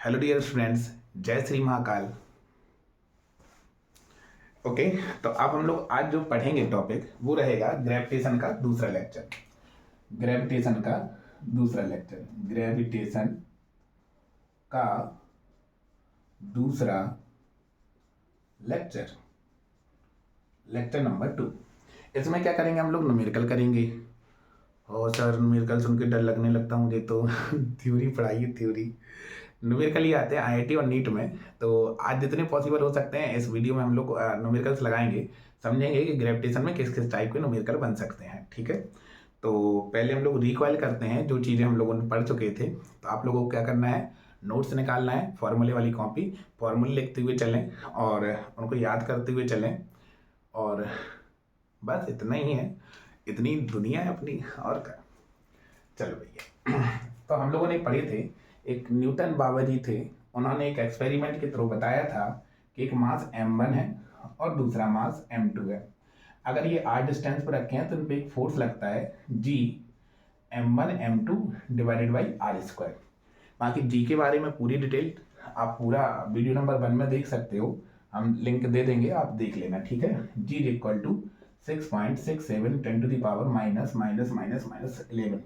Hello dear students, जय Shri Mahakal. Okay, तो अब हम लोग आज जो पढ़ेंगे टॉपिक वो रहेगा ग्रेविटेशन का दूसरा लेक्चर। ग्रेविटेशन का दूसरा लेक्चर, ग्रेविटेशन का दूसरा लेक्चर, लेक्चर नंबर 2। इसमें क्या करेंगे हम लोग? न्यूमेरिकल करेंगे। और सर न्यूमेरिकल सुन के डर लगने लगता मुझे तो थ्योरी पढ़ाइए, थ्योरी न्यूमेरिकल ही आते हैं आईआईटी और नीट में। तो आज जितने पॉसिबल हो सकते हैं इस वीडियो में हम लोग न्यूमेरिकल्स लगाएंगे, समझेंगे कि ग्रेविटेशन में किस किस टाइप के न्यूमेरिकल बन सकते हैं। ठीक है, तो पहले हम लोग रिकॉइल करते हैं जो चीज़ें हम लोगों ने पढ़ चुके थे। तो आप लोगों को क्या करना है, नोट्स निकालना है, फॉर्मूले वाली कॉपी, फॉर्मूले लिखते हुए चलें और उनको याद करते हुए चलें। और बस इतना ही है, इतनी दुनिया है अपनी, और क्या। चलो भैया, तो हम लोगों ने पढ़े थे, एक न्यूटन बाबा जी थे, उन्होंने एक एक्सपेरिमेंट के थ्रू बताया था कि एक मास m1 है और दूसरा मास m2 है। अगर ये r डिस्टेंस पर रखे हैं तो इन पर एक फोर्स लगता है g m1 m2 divided by are square. बाकी g के बारे में पूरी डिटेल आप पूरा वीडियो नंबर 1 में देख सकते हो, हम लिंक दे देंगे, आप देख लेना। ठीक है, g equal to 6.67 10 to the power minus minus minus minus 11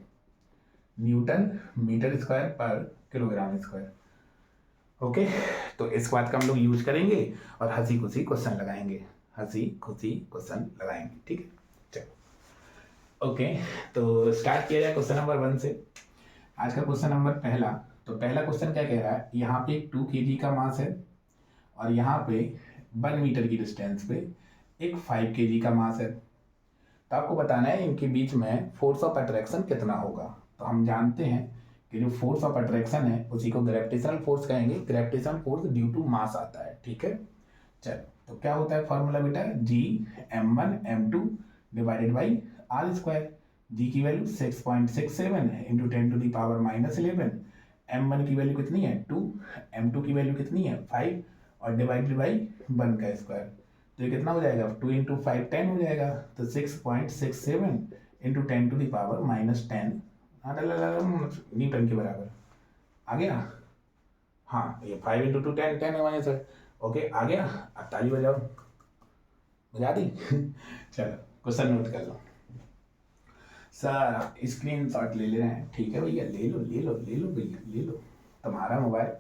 newton metre square पर किलोग्राम स्क्वायर। ओके, तो इस बात का हम लोग यूज करेंगे और हंसी खुशी क्वेश्चन लगाएंगे, हंसी खुशी क्वेश्चन लगाएंगे। ठीक है, चलो ओके, तो स्टार्ट किया जाए क्वेश्चन नंबर 1 से। आज का क्वेश्चन नंबर पहला। तो पहला क्वेश्चन क्या कह रहा है, यहाँ पे एक 2 kg का मास है और यहाँ पे 1 मीटर की डिस्टेंस पे एक 5 kg का मास है। तो आपको बताना है इनके बीच में फोर्स ऑफ अट्रैक्शन कितना होगा। तो हम जानते हैं कि जो फोर्स ऑफ अट्रैक्शन है उसी को ग्रेविटेशनल फोर्स कहेंगे। Gravitational force due to mass आता है। ठीक है, चलो, तो क्या होता है फॉर्मूला बेटा, G m1 m2 divided by are square. G की value 6.67 into 10 to the power minus 11। m1 की वैल्यू कितनी है 2, m2 की वैल्यू कितनी है 5 और डिवाइडेड बाई 1 का स्क्वायर। तो ये कितना हो जाएगा, 2 इंटू 5 10 हो जाएगा। तो 6.67 into 10 to the power minus 10 newton के बराबर आ गया। हाँ, ये 5 इंटू 2 10 10 है वहीं से। ओके, आ गया। अब ताली बजाओ, बजा दी चलो क्वेश्चन नोट कर लो सर, स्क्रीन शॉट ले रहे हैं। ठीक है भैया, ले लो ले लो ले लो भैया, ले लो तुम्हारा मोबाइल।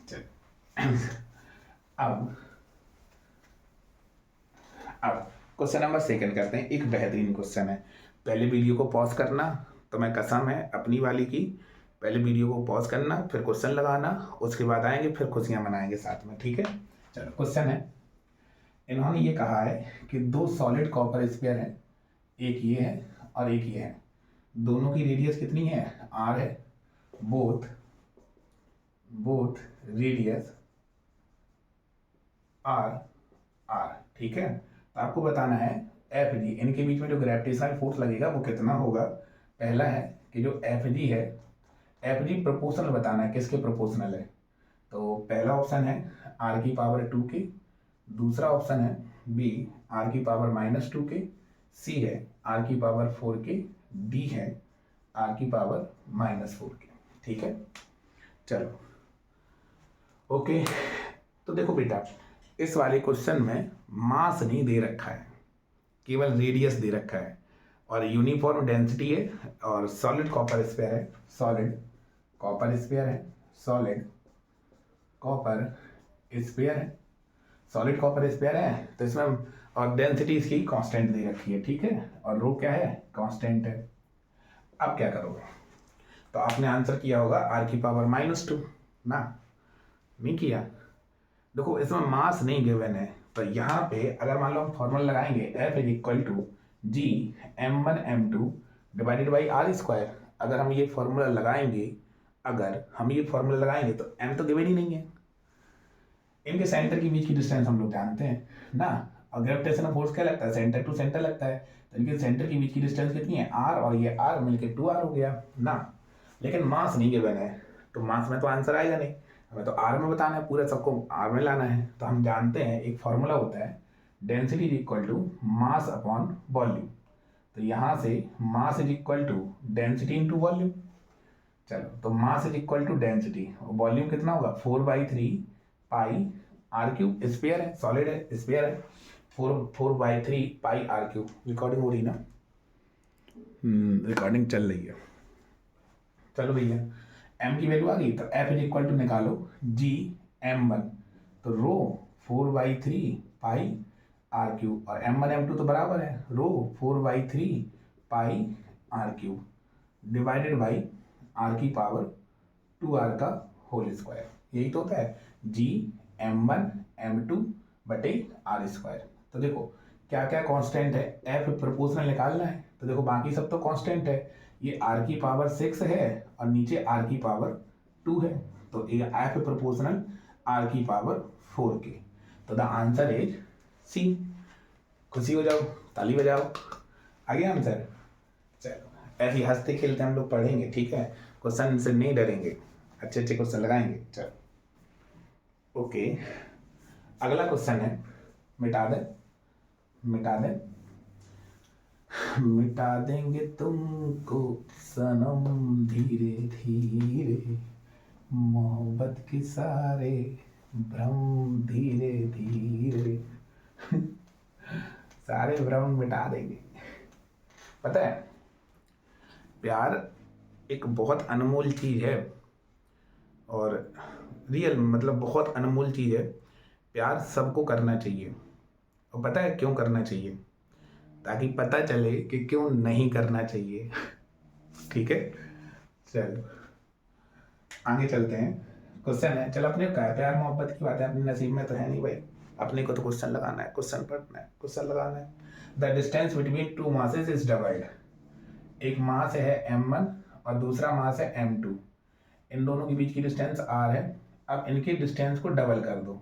चलो अब क्वेश्चन नंबर सेकंड करते हैं। एक बेहतरीन क्वेश्चन है, पहले वीडियो को पॉज करना, तो मैं कसम है अपनी वाली की, पहले वीडियो को पॉज करना फिर क्वेश्चन लगाना, उसके बाद आएंगे फिर खुशियां मनाएंगे साथ में। ठीक है, चलो क्वेश्चन है, इन्होंने ये कहा है कि 2 सॉलिड कॉपर स्फीयर है, एक ये है और एक ये है, दोनों की रेडियस कितनी है, r है। Both both radius r। ठीक है, तो आपको बताना है एफ जी, इनके बीच में जो ग्रेविटेशनल फोर्स लगेगा वो कितना होगा। पहला है कि जो एफ जी है, एफ जी प्रोपोर्शनल बताना है, किसके प्रोपोर्शनल है। तो पहला ऑप्शन है आर की पावर 2 के, दूसरा ऑप्शन है बी आर की पावर -2 के, सी है आर की पावर 4 के, डी है आर की पावर -4 के। ठीक है, चलो ओके, तो देखो बेटा, इस वाले क्वेश्चन में मास नहीं दे रखा है, केवल रेडियस दे रखा है और यूनिफॉर्म डेंसिटी है और सॉलिड कॉपर स्फीयर है, सॉलिड कॉपर स्फीयर है, सॉलिड कॉपर स्फीयर है, सॉलिड कॉपर स्फीयर है। तो इसमें और डेंसिटी इसकी कांस्टेंट दे रखी है। ठीक है, और रो क्या है, कांस्टेंट है। अब क्या करोगे, तो आपने आंसर किया होगा आर की पावर -2 ना, नहीं किया। देखो इसमें मास नहीं गिवन है, तो यहाँ पे अगर मान लो हम फॉर्मूला लगाएंगे F is equal to G m1 m2 divided by are square. अगर हम ये फॉर्मूला लगाएंगे, अगर हम ये फॉर्मूला लगाएंगे तो m तो गिवन ही नहीं है। इनके सेंटर के बीच की डिस्टेंस हम लोग जानते हैं ना, और ग्रेविटेशनल फोर्स क्या लगता है, सेंटर टू सेंटर लगता है। तो इनके सेंटर के बीच की डिस्टेंस कितनी है, r, और ये r मिलके 2r हो गया ना। लेकिन मास नहीं गिवन है, तो मास में तो आंसर आएगा नहीं, हमें तो आर में बताना है, पूरा सबको आर में लाना है। तो हम जानते हैं एक फॉर्मूला होता है density is equal to mass upon volume. तो यहाँ से mass is equal to density into volume. चलो, तो mass is equal to density, volume कितना होगा 4/3 पाई आर क्यूब, स्पेयर है, सॉलिड है, स्पेयर है, 4/3 पाई आर क्यूब। रिकॉर्डिंग हो रही ना? रिकॉर्डिंग चल रही है। चलो भैया, एम की वैल्यू आ गई, तो एफ इज इक्वल टू निकालो जी m1, तो रो 4/3 पाई आर क्यूब, और m1 m2 तो बराबर है rho 4/3 pi are cube divided by R की पावर 2r का होल स्क्वायर। यही तो होता है जी m1 m2 बटे आर स्क्वायर। तो देखो क्या क्या कांस्टेंट है, एफ प्रोपोर्शनल निकालना है, तो देखो बाकी सब तो कांस्टेंट है, ये आर की पावर 6 है और नीचे आर की पावर 2 है, तो ये एफ प्रोपोर्शनल आर की पावर 4 के। तो द आंसर इज सी। खुशी हो जाओ, ताली बजाओ, आ गया आंसर। चलो ऐसे ही हंसते खेलते हम लोग पढ़ेंगे, ठीक है, क्वेश्चन से नहीं डरेंगे, अच्छे अच्छे क्वेश्चन लगाएंगे। चलो ओके, अगला क्वेश्चन है, मिटा दे मिटा दे मिटा देंगे तुमको सनम धीरे धीरे, मोहब्बत के सारे भ्रम धीरे धीरे सारे भ्रम मिटा देंगे। पता है प्यार एक बहुत अनमोल चीज है, और रियल मतलब बहुत अनमोल चीज है। प्यार सबको करना चाहिए, और पता है क्यों करना चाहिए? ताकि पता चले कि क्यों नहीं करना चाहिए। ठीक है, चलो आगे चलते हैं। क्वेश्चन है, चलो अपने का प्यार मोहब्बत की बात है, अपने नसीब में तो है नहीं भाई, अपने को तो क्वेश्चन लगाना है, क्वेश्चन पढ़ना है, क्वेश्चन लगाना है। The distance between two masses is doubled. एक मास है m1 और दूसरा मास है m2, इन दोनों के बीच की डिस्टेंस r है। अब इनके डिस्टेंस को डबल कर दो,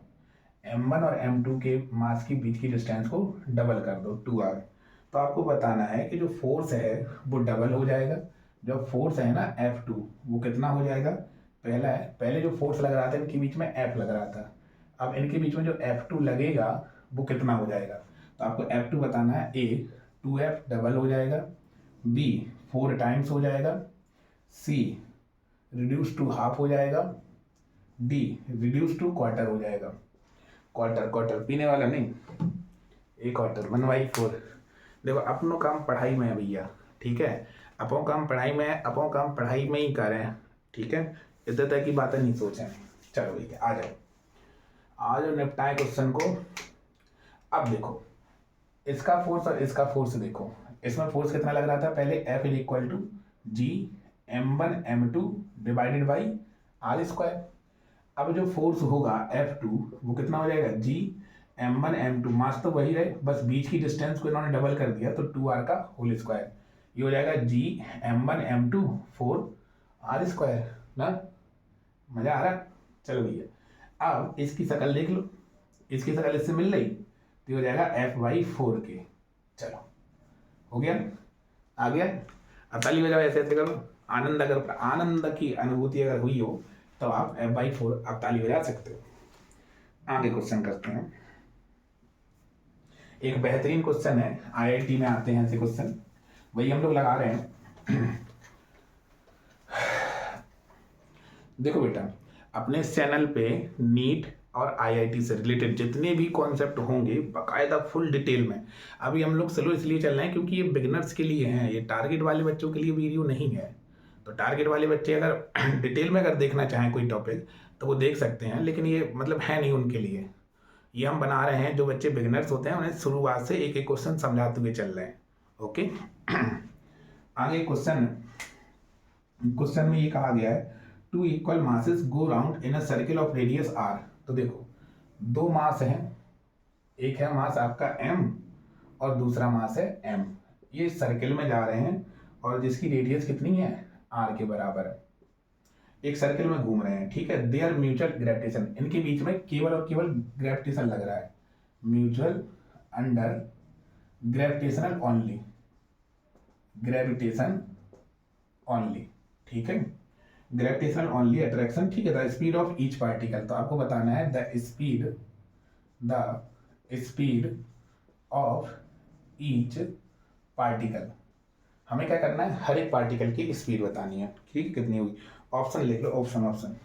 m1 और m2 के मास के बीच की डिस्टेंस को डबल कर दो 2r। तो आपको बताना है कि जो फोर्स है वो डबल हो जाएगा, जो फोर्स है ना F2 वो कितना हो जाएगा। पहला है, पहले जो फोर्स लग रहा था इनके बीच में F लग रहा था, अब इनके बीच में जो F2 लगेगा वो कितना हो जाएगा। तो आपको F2 बताना है, A 2F डबल हो जाएगा, B 4 टाइम्स हो जाएगा, C रिड्यूस टू हाफ हो जाएगा, D रिड्यूस टू क्वार्टर हो जाएगा। क्वार्टर क्वार्टर पीने वाला नहीं, एक क्वार्टर 1/4। देखो अपनों काम पढ़ाई में है भैया, ठीक है, अपनों काम पढ़ाई में है, अपनों काम पढ़ाई में ही करें, ठीक है, इधर तक की बातें नहीं सोचें। चलो ठीक है, आ जाओ निपटाएं क्वेश्चन को। अब देखो इसका फोर्स और इसका फोर्स देखो, इसमें फोर्स कितना लग रहा था पहले, F is equal to G m1 m2 divided by are square. अब जो फोर्स होगा F2 वो कितना हो जाएगा, जी m1 m2, मास तो वही रहे, बस बीच की डिस्टेंस को इन्होंने डबल कर दिया, तो 2r का होल स्क्वायर, ये हो जाएगा G m1 m2 4r square ना। मजा आ रहा? चलो भैया अब इसकी शक्ल देख लो, इसकी शक्ल इससे मिल रही, तो ये हो जाएगा F/4 के। चलो हो गया, आ गया। अब ताली बजाओ, ऐसे ऐसे करो, आनंद, अगर आनंद की अनुभूति अगर हुई हो तो आप F/4 आप ताली बजा सकते हो। आगे क्वेश्चन करते हैं, एक बेहतरीन क्वेश्चन है, IIT में आते हैं ऐसे क्वेश्चन, वही हम लोग लगा रहे हैं। देखो बेटा, अपने चैनल पे नीट और IIT से रिलेटेड जितने भी कॉन्सेप्ट होंगे बाकायदा फुल डिटेल में, अभी हम लोग स्लो इसलिए चल रहे हैं क्योंकि ये बिगनर्स के लिए हैं, ये टारगेट वाले बच्चों के लिए वीडियो नहीं है। तो टारगेट वाले बच्चे अगर डिटेल में अगर देखना चाहें कोई टॉपिक तो वो देख सकते हैं, लेकिन ये मतलब है नहीं उनके लिए, ये हम बना रहे हैं जो बच्चे बिगनर्स होते हैं उन्हें शुरुआत से एक एक क्वेश्चन समझाते हुए चल रहे हैं। ओके, आगे क्वेश्चन में ये कहा गया है, two equal masses go round in a circle of radius r। तो देखो दो मास हैं, एक है मास आपका m और दूसरा मास है m, ये सर्किल में जा रहे हैं और जिसकी रेडियस कितनी है r के बराबर है, एक सर्किल में घूम रहे हैं, ठीक है। देयर म्यूचुअल ग्रेविटेशन, इनके बीच में केवल और केवल ग्रेविटेशन लग रहा है, mutual under gravitational only, gravitation only, ठीक है, ग्रेविटेशनल ओनली अट्रैक्शन, ठीक है। The speed of each particle, तो आपको बताना है the speed of each particle, हमें क्या करना है, हर एक पार्टिकल की स्पीड बतानी है, ठीक है, कितनी होगी। ऑप्शन लिख लो, option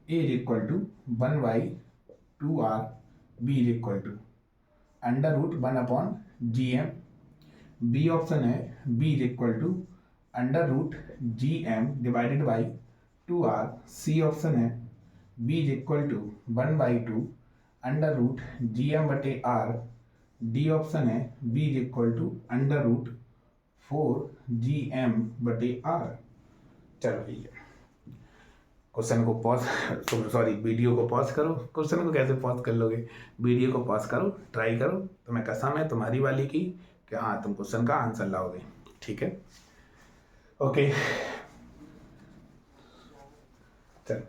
A is equal to 1/2r, B is equal to √1/gm, B option है B is equal to √gm divided by 2r, C option है B is equal to 1/2 √gm/r, D option है B is equal to √4gm/r। चलो भैया, question को pause, sorry video को pause करो। Question को कैसे पॉज कर लोगे, वीडियो को पॉज करो, ट्राई करो, तुम्हें कसम है तुम्हारी वाली की कि हाँ तुम क्वेश्चन का आंसर लाओगे, ठीक है। ओके, चल,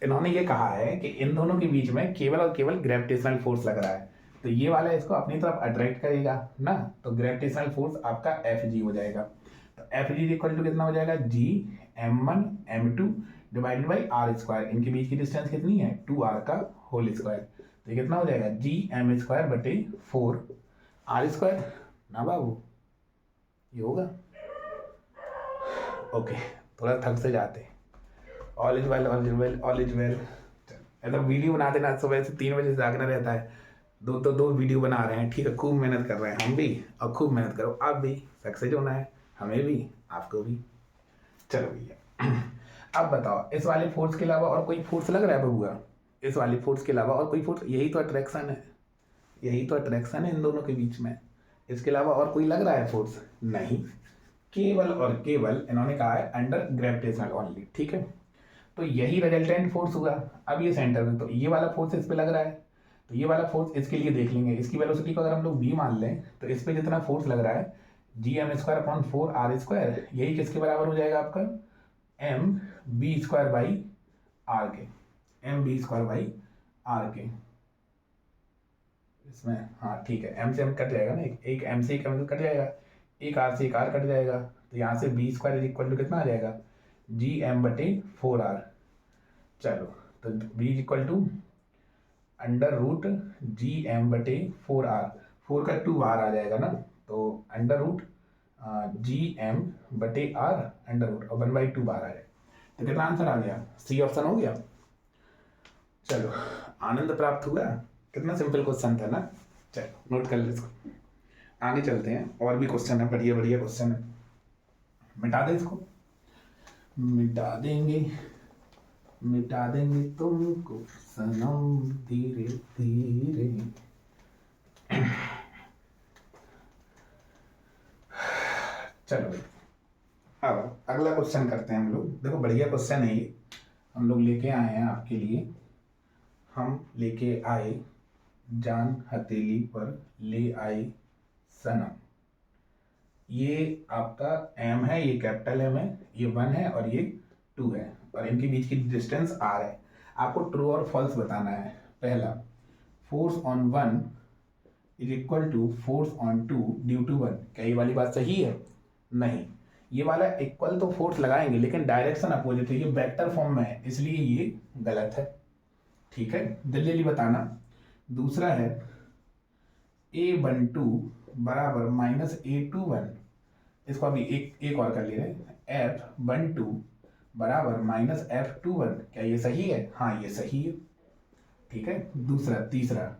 इन्होंने ये कहा है कि इन दोनों के बीच में केवल और केवल ग्रेविटेशनल फोर्स लग रहा है, तो ये वाला इसको अपनी तरफ अट्रैक्ट करेगा ना, तो ग्रेविटेशनल फोर्स आपका एफ जी हो जाएगा। तो एफ जी इक्वल टू कितना हो जाएगा, G m1 m2 divided by are square, इनके बीच की डिस्टेंस कितनी है, 2r का होल स्क्वायर, तो ये कितना हो जाएगा, जी m स्क्वायर बटे 4r स्क्वायर ना बाबू, ये होगा। ओके, थोड़ा थक से जाते, all is well, all is well, all is well. ऐसा वीडियो बना देना, सुबह से 3 बजे जागना रहता है, दो वीडियो बना रहे हैं, ठीक है, खूब मेहनत कर रहे हैं हम भी, और खूब मेहनत करो आप भी, सक्सेस होना है हमें भी आपको भी। चलो भैया, अब बताओ इस वाले फोर्स के अलावा और कोई फोर्स लग रहा है बबुआ, इस वाले फोर्स के अलावा और कोई फोर्स, यही तो अट्रैक्शन है, यही तो अट्रैक्शन है इन दोनों के बीच में, इसके अलावा और कोई लग रहा है फोर्स, नहीं, केवल और केवल इन्होंने कहा है अंडर ग्रेविटेशनल ओनली, ठीक है। तो यही रिजल्टेंट फोर्स हुआ। अब ये सेंटर में, तो ये वाला फोर्स इस पे लग रहा है, तो ये वाला फोर्स इसके लिए देख लेंगे, इसकी वेलोसिटी को अगर हम लोग v मान लें, तो इस पे जितना फोर्स लग रहा है gm²/4r², यही किसके बराबर हो जाएगा आपका, mb²/r के, mb²/r के, इसमें हाँ ठीक है, m से m कट जाएगा ना, एक m से एक m कट जाएगा, एक r से एक r कट जाएगा, तो यहाँ से b² इक्वल टू कितना आ जाएगा, gm/4r। चलो, तो b इक्वल टू √gm/4r, 4 का 2 बाहर आ जाएगा ना, तो √gm/r और 1/2 बाहर आ जाएगा, तो कितना आंसर आ गया, सी ऑप्शन हो गया। चलो, आनंद प्राप्त हुआ, कितना सिंपल क्वेश्चन था ना। चलो नोट कर ले इसको, आगे चलते हैं, और भी क्वेश्चन है, बढ़िया बढ़िया क्वेश्चन है, मिटा दे इसको, मिटा देंगे तुमको सनम धीरे धीरे। चलो अब अगला क्वेश्चन करते हैं हम लोग, देखो बढ़िया क्वेश्चन है ये, हम लोग लेके आए हैं आपके लिए, हम लेके आए जान हथेली पर ले आए सनम, ये आपका m है, ये कैपिटल m है, ये 1 है और ये 2 है, और इनके बीच की डिस्टेंस r है। आपको ट्रू और फॉल्स बताना है। पहला, force on 1 is equal to force on 2 due to 1, क्या ये वाली बात सही है, नहीं, ये वाला इक्वल तो फोर्स लगाएंगे लेकिन डायरेक्शन अपोजिट है, ये वेक्टर फॉर्म में है, इसलिए ये गलत है, ठीक है, जल्दी बताना। दूसरा है A12 बराबर -A21, इसको अभी एक और कर ले रहे हैं, F12 बराबर -F21, क्या ये सही है, हाँ ये सही है, ठीक है। तीसरा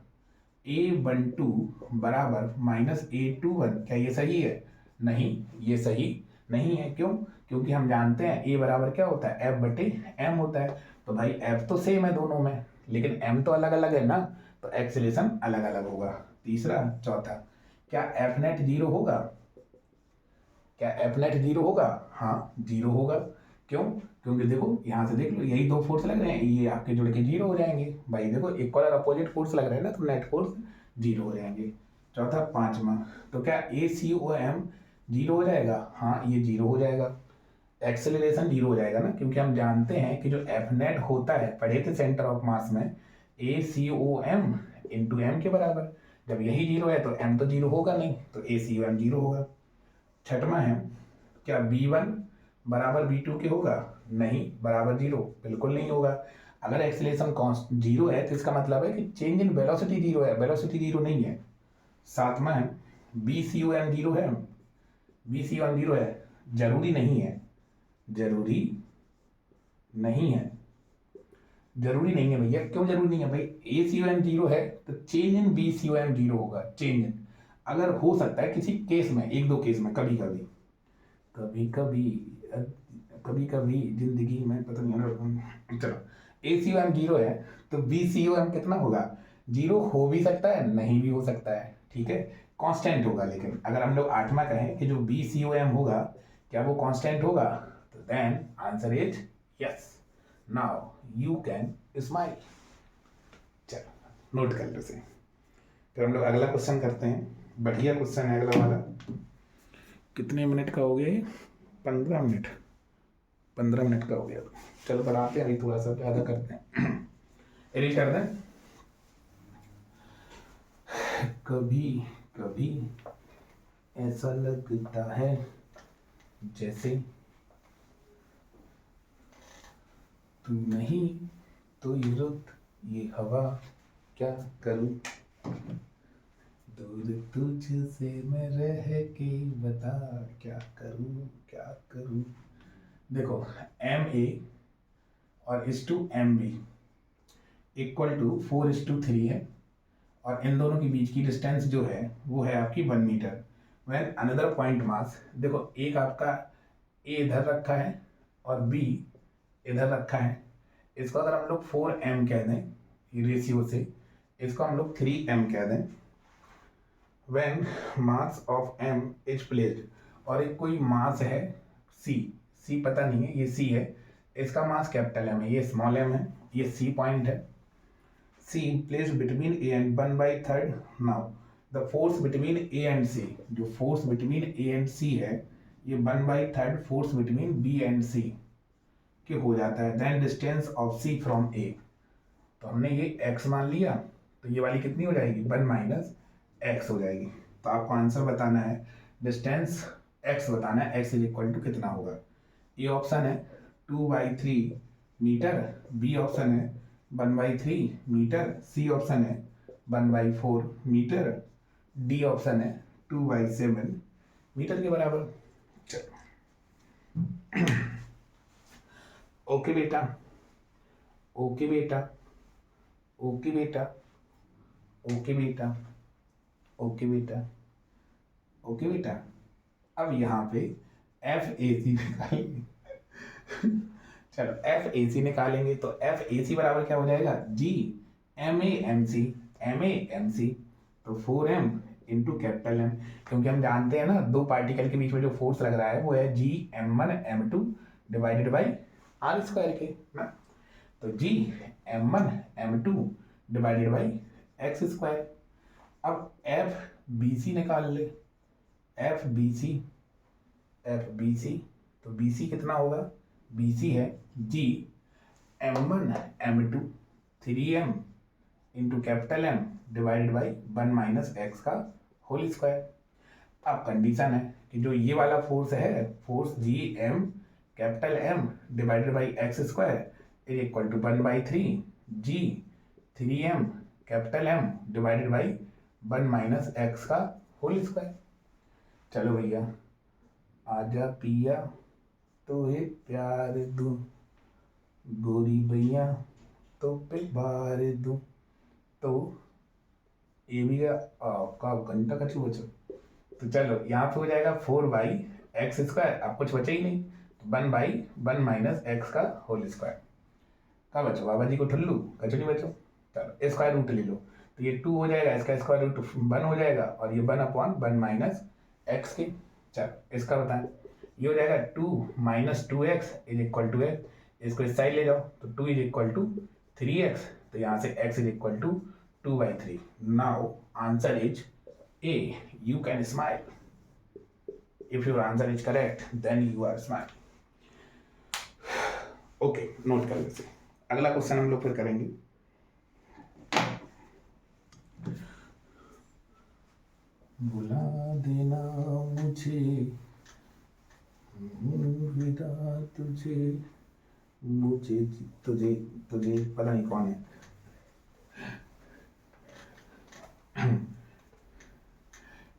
A12 बराबर -A21, क्या ये सही है, नहीं ये सही नहीं है, क्यों, क्योंकि हम जानते हैं A बराबर क्या होता है, F/m होता है, तो भाई F तो सेम है दोनों में, लेकिन m तो अलग अलग है ना, तो एक्सीलरेशन अलग अलग होगा। चौथा, क्या F नेट 0 होगा, क्या F नेट 0 होगा, हाँ 0 होगा, क्यों, क्योंकि देखो यहाँ से देख लो, यही दो फोर्स लग रहे हैं, ये आपके जुड़ के 0 हो जाएंगे, भाई देखो इक्वल और अपोजिट फोर्स लग रहे हैं ना, तो नेट फोर्स 0 हो जाएंगे। पांचवा, तो क्या ACOM 0 हो जाएगा, हाँ ये 0 हो जाएगा, एक्सेलरेशन 0 हो जाएगा ना, क्योंकि हम जानते हैं कि जो F नेट होता है, पढ़े थे सेंटर ऑफ मास में, ACOM इंटू m के बराबर, जब यही 0 है तो m तो 0 होगा नहीं, तो ACOM 0 होगा। छठवां है, क्या B1 बराबर B2 के होगा, नहीं, बराबर 0 बिल्कुल नहीं होगा, अगर एक्सेलरेशन कॉन्स्टेंट 0 है तो इसका मतलब है कि चेंज इन वेलोसिटी 0 है, वेलोसिटी 0 नहीं है। सातवां है, BCOM 0 है, BCOM 0 है, जरूरी नहीं है, जरूरी नहीं है, जरूरी नहीं है भैया। क्यों जरूरी नहीं है भाई? ACOM 0 है तो चेंज इन BCOM 0 होगा, चेंज इन। अगर हो सकता है किसी केस में, एक दो केस में, कभी कभी कभी कभी कभी कभी जिंदगी में पता नहीं, चलो ACOM 0 है तो BCOM कितना होगा? 0 हो भी सकता है, नहीं भी हो सकता है, ठीक है, कांस्टेंट होगा। लेकिन अगर हम लोग आठवां कहें कि जो BCOM होगा क्या वो कांस्टेंट होगा, तो then answer is yes. Now you can smile. चलो नोट कर लो इसे। फिर हम लोग अगला क्वेश्चन करते हैं, बढ़िया क्वेश्चन है अगला वाला। कितने मिनट का हो गया ये? 15 मिनट, 15 मिनट का हो गया। चलो बढ़ाते हैं, अभी थोड़ा सा ज़्यादा करते हैं, एडिट कर दें। कभी कभी ऐसा लगता है जैसे तू नहीं तो ये रुत ये हवा, क्या करूं दूर तुझसे मैं रह के, बता क्या करूं क्या करूं। देखो MA और MB इक्वल टू 4:3 है, और इन दोनों के बीच की डिस्टेंस जो है वो है आपकी 1 metre. When another point mass, देखो एक आपका A इधर रखा है और B इधर रखा है। इसको अगर हम लोग 4m कह दें, ये रेशियो से इसको हम लोग 3m कह दें। When mass of m is placed, और एक कोई मास है C पता नहीं है, ये C है, इसका मास कैपिटल M है, ये स्मॉल m है, ये C पॉइंट है। C placed between A and 1/3. Now the force between A and C, जो force between A and C है, ये 1/3 force between B and C के हो जाता है। Then distance of C from A, तो हमने ये x मान लिया, तो ये वाली कितनी हो जाएगी? 1 माइनस x हो जाएगी। तो आपको आंसर बताना है, डिस्टेंस x बताना है, x इज इक्वल टू कितना होगा। ये ऑप्शन है 2/3 मीटर, बी ऑप्शन है 1/3 मीटर, सी ऑप्शन है 1/4 मीटर, डी ऑप्शन है 2/7 मीटर के बराबर। चलो ओके बेटा, ओके बेटा, ओके बेटा, ओके बेटा, ओके बेटा, ओके बेटा। अब यहाँ पे FAC निकालेंगे। चलो FAC निकालेंगे तो FAC बराबर क्या हो जाएगा? GMAMC, तो 4m इंटू कैपिटल M, क्योंकि हम जानते हैं ना दो पार्टिकल के बीच में जो फोर्स लग रहा है वो है Gm1m2 डिवाइडेड बाई r² के ना, तो Gm1m2 डिवाइडेड बाई x²। अब FBC निकाल ले, FBC तो BC कितना होगा? BC है Gm1m2 3m into capital M divided by 1 minus x का होल स्क्वायर। अब कंडीशन है कि जो ये वाला फोर्स है, force Gm capital M divided by x² is equal to 1/3 G3m capital M divided by 1 minus x का होल स्क्वायर। चलो भैया, आजा पिया तो है प्यार दूं, गोरी भैया तो पे बार दूं, तो ये भी का घंटा का बचो। तो चलो यहाँ पे हो जाएगा 4/x², अब कुछ बचा ही नहीं, तो 1/1 माइनस x का होल स्क्वायर। क्या बचो बाबा जी को ठुल्लू, कचो नहीं बचो। चलो स्क्वायर रूट ले लो, तो ये 2 हो जाएगा, इसका स्क्वायर रूट 1 हो जाएगा, और ये 1/1 माइनस x के। चलो इसका बताएं, ये हो जाएगा 2 minus 2x is equal to x, इसको इस साइड ले जाओ तो 2 इज इक्वल टू 3x, तो यहाँ से x is equal to 2/3। Now answer is A, you can smile. If your answer is correct, then you are smile. Okay, note कर लीजिए। अगला क्वेश्चन हम लोग फिर करेंगे। बुला देना मुझे, विदा तुझे, मुझे तुझे तुझे पता नहीं कौन है।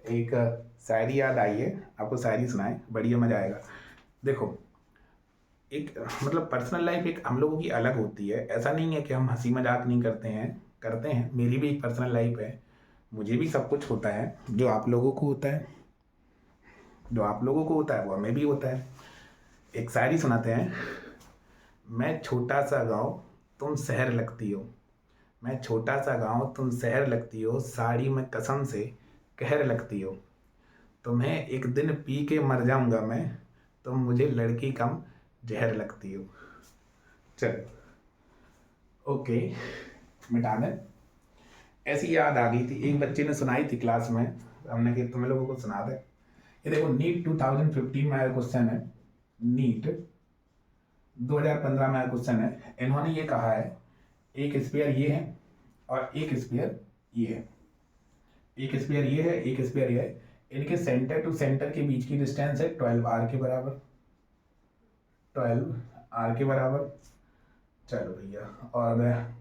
एक शायरी याद आई है, आपको शायरी सुनाए, बढ़िया मज़ा आएगा। देखो, एक मतलब पर्सनल लाइफ एक हम लोगों की अलग होती है। ऐसा नहीं है कि हम हंसी मजाक नहीं करते हैं, करते हैं। मेरी भी एक पर्सनल लाइफ है, मुझे भी सब कुछ होता है जो आप लोगों को होता है, जो आप लोगों को होता है वो हमें भी होता है। एक शायरी सुनाते हैं। मैं छोटा सा गाँव तुम शहर लगती हो, मैं छोटा सा गाँव तुम शहर लगती हो, साड़ी में कसम से कहर लगती हो, तुम्हें एक दिन पी के मर जाऊंगा मैं, तुम मुझे लड़की कम जहर लगती हो। चलो, ओके, मिटा दें। ऐसी याद आ गई थी, एक बच्चे ने सुनाई थी क्लास में, हमने कि तुम्हें लोगों को सुना दे। ये देखो, नीट 2015 में आया क्वेश्चन है, नीट 2015 में आया क्वेश्चन है। इन्होंने ये कहा है, एक स्पेयर ये है और एक स्पेयर ये है, एक स्पेयर ये है, एक स्पेयर ये है। इनके सेंटर टू सेंटर के बीच की डिस्टेंस है 12 r के बराबर, 12 r के बराबर। चलो भैया, और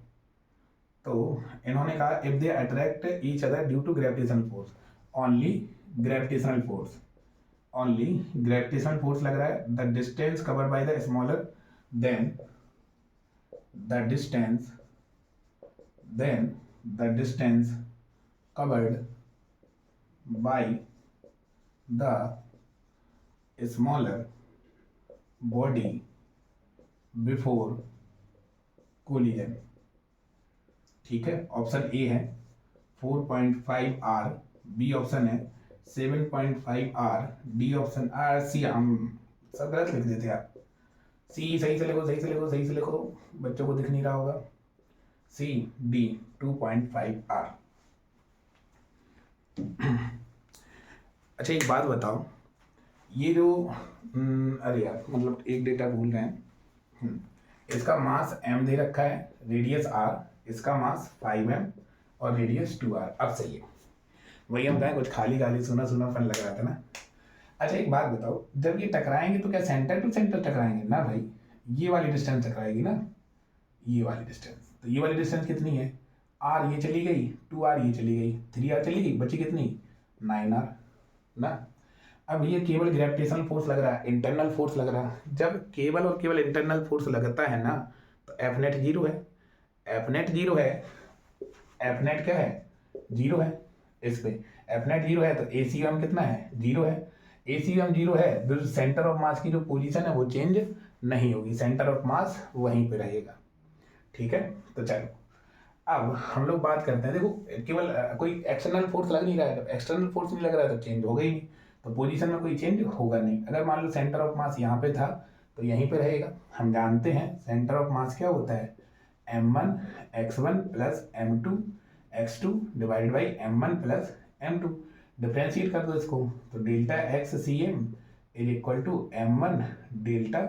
तो इन्होंने कहा if they attract each other due to gravitational force, only gravitational force, only gravitational force लग रहा है। The distance covered by the smaller than the distance, then the distance covered by the smaller body before collision। ठीक है, option A है 4.5 r, B option है 7.5 r, D option are, सी। हम सब गलत लिख देते आप। सी सही से लिखो, सही से लिखो, सही से लिखो, बच्चों को दिख नहीं रहा होगा। सी, डी 2.5 r। अच्छा, एक बात बताओ, ये जो अरे यार, मतलब एक डेटा भूल रहे हैं। इसका मास m दे रखा है, रेडियस r, इसका मास 5m और रेडियस 2r। अब सही है, वही हम कहें, कुछ खाली खाली सुना सुना फन लग रहा था ना। अच्छा, एक बात बताओ, जब ये टकराएंगे तो क्या सेंटर टू सेंटर टकराएंगे ना भाई? ये वाली डिस्टेंस टकराएगी ना, ये वाली डिस्टेंस। तो ये वाली डिस्टेंस कितनी है? r ये चली गई, 2r ये चली गई, 3r चली गई, बची कितनी? 9r ना। अब ये केवल ग्रेविटेशनल फोर्स लग रहा है, इंटरनल फोर्स लग रहा है। जब केवल और केवल इंटरनल फोर्स लगता है ना, तो एफ नेट जीरो है, एफ नेट जीरो है, एफ नेट क्या है? जीरो है। इस पे एफ नेट जीरो है तो ए सी एम कितना है? जीरो है। ए सी एम जीरो है तो सेंटर ऑफ मास की जो पोजीशन है वो चेंज नहीं होगी, सेंटर ऑफ मास वहीं पे रहेगा। ठीक है, तो चलो अब हम लोग बात करते हैं। देखो, केवल कोई एक्सटर्नल फोर्स लग नहीं रहा है, तो एक्सटर्नल फोर्स नहीं लग रहा है तो चेंज होगा ही नहीं, तो पोजीशन में कोई चेंज होगा नहीं। अगर मान लो सेंटर ऑफ मास यहाँ पे था तो यहीं पे रहेगा। हम जानते हैं सेंटर ऑफ मास क्या होता है, m1 x1 plus m2 x2 divided by m1 plus m2। Differentiate कर दो इसको, तो delta x C M is equal to m1 delta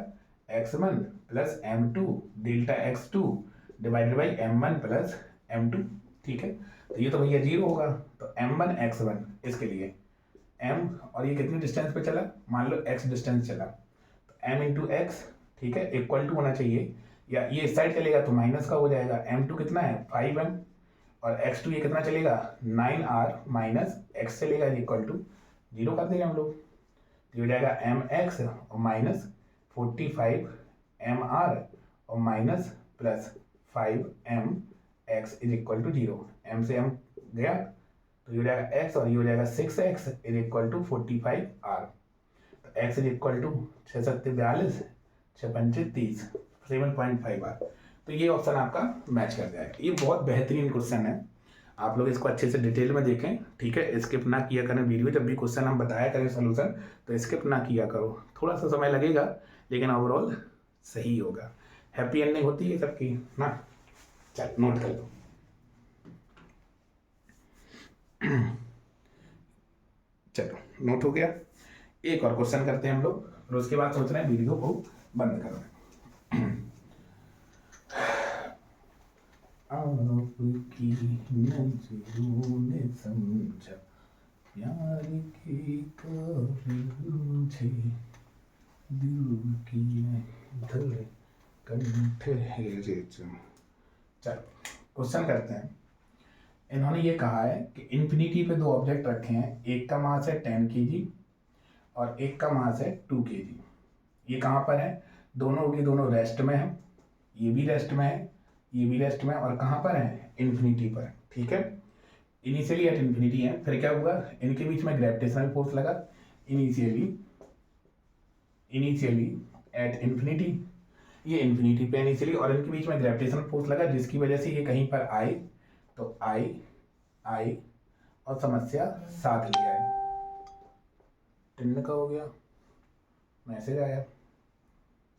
x1 plus m2 delta x2 divided by m1 plus m2। ठीक है, तो ये तो भैया जीरो होगा, तो m1 x1 इसके लिए m, और ये कितनी डिस्टेंस पे चला, मान लो x डिस्टेंस चला, तो m इंटू एक्स, ठीक है, इक्वल टू होना चाहिए, या ये इस साइड चलेगा तो माइनस का हो जाएगा। m2 कितना है? 5m, और x2 ये कितना चलेगा? 9r माइनस x चलेगा, इक्वल टू जीरो कर देंगे हम लोग, तो हो जाएगा mx और माइनस 45 mr और minus plus 5mx is equal to zero. m से m गया तो ये हो जाएगा x, और ये हो जाएगा 6x is equal to 45r। तो x is equal to 6 7 42, 6 5 30, 7.5r। तो ये ऑप्शन आपका मैच कर जाएगा। ये बहुत बेहतरीन क्वेश्चन है, आप लोग इसको अच्छे से डिटेल में देखें। ठीक है, स्किप ना किया करें वीडियो, जब भी क्वेश्चन हम बताया करें सोल्यूशन तो स्किप ना किया करो। थोड़ा सा समय लगेगा लेकिन ओवरऑल सही होगा। हैप्पी एंडिंग होती है सबकी ना। चल नोट कर लो। चलो, नोट हो गया। एक और क्वेश्चन करते हैं हम लोग, और उसके बाद सोच रहे हैं वीडियो को बंद करो। आपकी नजरों ने समझा प्यार की मुझे, दिल की धड़कन ठहरे। चलो क्वेश्चन करते हैं। इन्होंने ये कहा है कि इन्फिनिटी पे दो ऑब्जेक्ट रखे हैं, एक का मास है 10 kg और एक का मास है 2 kg। ये कहाँ पर है? दोनों के दोनों रेस्ट में है, ये भी रेस्ट में है, ये भी रेस्ट में है, और कहाँ पर है? इन्फिनिटी पर। ठीक है, इनिशियली एट इन्फिनिटी है। फिर क्या हुआ? इनके बीच में ग्रेविटेशनल फोर्स लगा इनिशियली एट इन्फिनिटी, ये इन्फिनिटी पे इनिशियली, और इनके बीच में ग्रेविटेशनल फोर्स लगा जिसकी वजह से ये कहीं पर आए, तो आई और समस्या साथ ले आए। टिन्न का हो गया, मैसेज आया,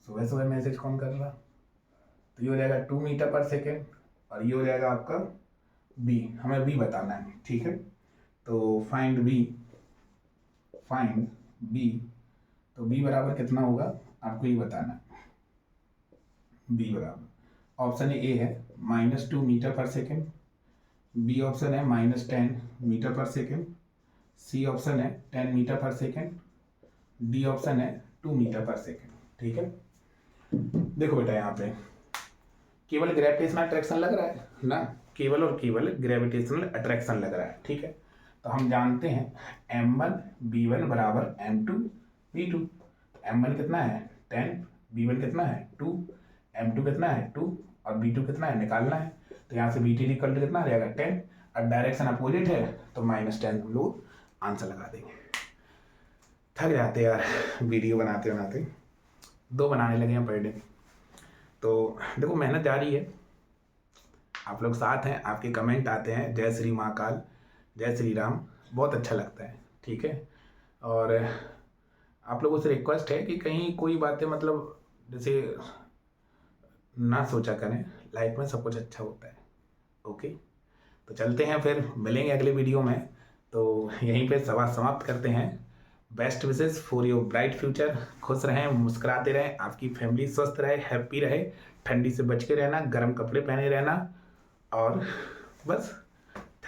सुबह सुबह मैसेज कौन कर रहा? तो ये हो जाएगा 2 मीटर पर सेकेंड और ये हो जाएगा आपका बी, हमें बी बताना है। ठीक है, तो फाइंड बी, तो बी बराबर कितना होगा आपको ये बताना है। बी बराबर ऑप्शन ए है -2 मीटर पर सेकेंड, बी ऑप्शन है -10 मीटर पर सेकेंड, सी ऑप्शन है 10 मीटर पर सेकेंड, डी ऑप्शन है 2 मीटर पर सेकेंड। ठीक है, देखो बेटा यहाँ पे केवल ग्रेविटेशनल अट्रैक्शन लग रहा है ना, केवल और केवल ग्रेविटेशनल अट्रैक्शन लग रहा है। ठीक है, तो हम जानते हैं m1 b1 बराबर m2 b2। m1 कितना है 10, b1 कितना है 2, m2 कितना है 2 और b2 कितना है निकालना है। तो यहाँ से bt इक्वल टू कितना आ जाएगा 10, और डायरेक्शन अपोजिट है तो -10 हम लोग आंसर लगा देंगे। थक जाते यार वीडियो बनाते बनाते, 2 बनाने लगे हैं पर डे। तो देखो मेहनत जारी है, आप लोग साथ हैं, आपके कमेंट आते हैं जय श्री महाकाल, जय श्री राम, बहुत अच्छा लगता है। ठीक है, और आप लोगों से रिक्वेस्ट है कि कहीं कोई बातें मतलब जैसे ना सोचा करें, लाइफ में सब कुछ अच्छा होता है। ओके, तो चलते हैं, फिर मिलेंगे अगले वीडियो में। तो यहीं पे सवाल समाप्त करते हैं। Best wishes for your bright future. खुश रहें, मुस्कुराते रहें, आपकी फैमिली स्वस्थ रहे, हैप्पी रहे, ठंडी से बच के रहना, गर्म कपड़े पहने रहना, और बस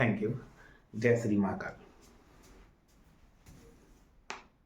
थैंक यू। जय श्री महाकाल।